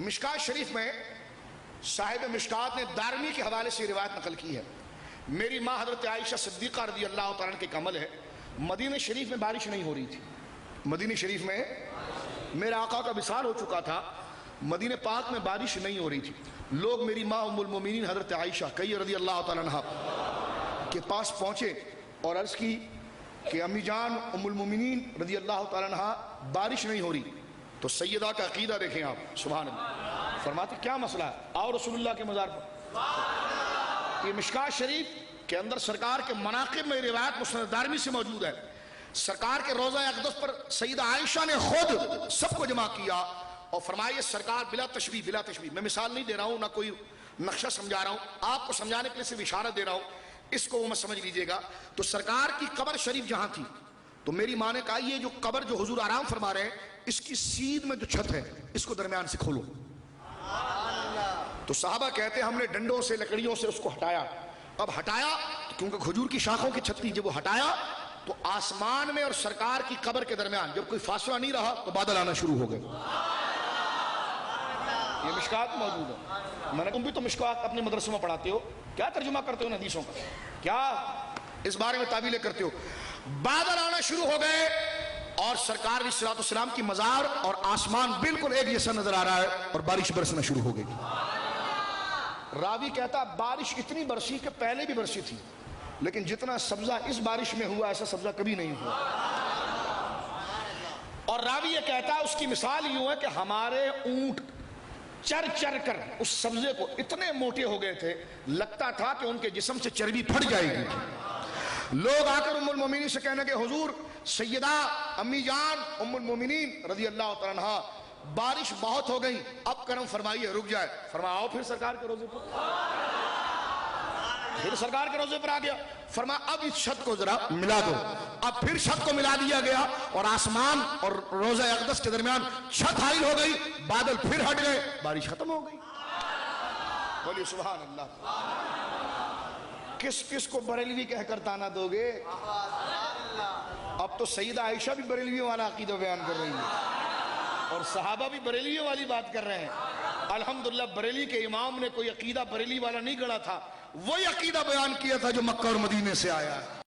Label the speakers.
Speaker 1: مشکات شریف میں صاحب مشکات نے دارمی کے حوالے سے روایت نقل کی ہے. میری ماں حضرت عائشہ صدیقہ رضی اللہ تعالیٰ عنہ کے عمل ہے، مدینہ شریف میں بارش نہیں ہو رہی تھی. مدینہ شریف میں میرا آقا کا وصال ہو چکا تھا، مدینہ پاک میں بارش نہیں ہو رہی تھی. لوگ میری ماں ام المومنین حضرت عائشہ کئی رضی اللہ تعالیٰ عنہ کے پاس پہنچے اور عرض کی کہ امی جان ام المومنین رضی اللہ تعالیٰ عنہ بارش نہیں ہو رہی. تو سیدہ کا عقیدہ دیکھیں آپ، سبحان اللہ، فرماتے کیا مسئلہ ہے؟ آؤ رسول اللہ کے مزار پر. یہ مشکات شریف کے اندر سرکار کے مناقب میں روایت مسند دارمی سے موجود ہے. سرکار کے روضہ اقدس پر سیدہ عائشہ نے خود سب کو جمع کیا اور فرمائیے سرکار بلا تشبیہ، میں مثال نہیں دے رہا ہوں، نہ کوئی نقشہ سمجھا رہا ہوں، آپ کو سمجھانے کے لیے صرف اشارہ دے رہا ہوں، اس کو میں سمجھ لیجئے گا. تو سرکار کی قبر شریف جہاں تھی تو میری ماں نے کہا یہ جو قبر جو حضور آرام فرما رہے ہیں اس کی سیدھ میں جو چھت ہے اس کو درمیان سے کھولو. تو صحابہ کہتے ہیں ہم نے ڈنڈوں سے لکڑیوں سے اس کو ہٹایا. اب ہٹایا کیونکہ کھجور کی شاخوں کی چھت تھی، جب وہ ہٹایا تو آسمان میں اور سرکار کی قبر کے درمیان جب کوئی فاصلہ نہیں رہا تو بادل آنا شروع ہو گئے. یہ مشکات موجود ہے. میں نے تم بھی تو مشکات اپنے مدرسوں میں پڑھاتے ہو، کیا ترجمہ کرتے ہو ان حدیثوں کا، کیا اس بارے میں تعبیریں کرتے ہو؟ بادل آنا شروع ہو گئے اور سرکار علیہ الصلوۃ والسلام کی مزار اور آسمان بالکل ایک جیسا نظر آ رہا ہے اور بارش برسنا شروع ہو گئی. راوی کہتا بارش اتنی برسی کہ پہلے بھی برسی تھی لیکن جتنا سبزہ اس بارش میں ہوا ایسا سبزہ کبھی نہیں ہوا. اور راوی یہ کہتا ہے اس کی مثال یوں ہے کہ ہمارے اونٹ چر چر کر اس سبزے کو اتنے موٹے ہو گئے تھے لگتا تھا کہ ان کے جسم سے چربی پھٹ جائے گی. لوگ آ کر ام المومنین سے کہنے کہ حضور سیدہ امی جان ام المومنین رضی اللہ تعالیٰ عنہ بارش بہت ہو گئی، اب کرم فرمائیے رک جائے. فرمایا آؤ پھر سرکار کے روزے پر. پھر سرکار کے روزے پر آ گیا. فرمایا اب اس چھت کو ذرا ملا دو. اب پھر چھت کو ملا دیا گیا اور آسمان اور روضہ اقدس کے درمیان چھت حائل ہو گئی، بادل پھر ہٹ گئے، بارش ختم ہو گئی. بولیے سبحان اللہ. کس کس کو بریلوی کہہ کر تانا دو گے؟ اب تو سیدہ عائشہ بھی بریلویوں والا عقیدہ بیان کر رہی ہے اور صحابہ بھی بریلیوں والی بات کر رہے ہیں. الحمدللہ بریلی کے امام نے کوئی عقیدہ بریلی والا نہیں گڑا تھا، وہی عقیدہ بیان کیا تھا جو مکہ اور مدینے سے آیا ہے.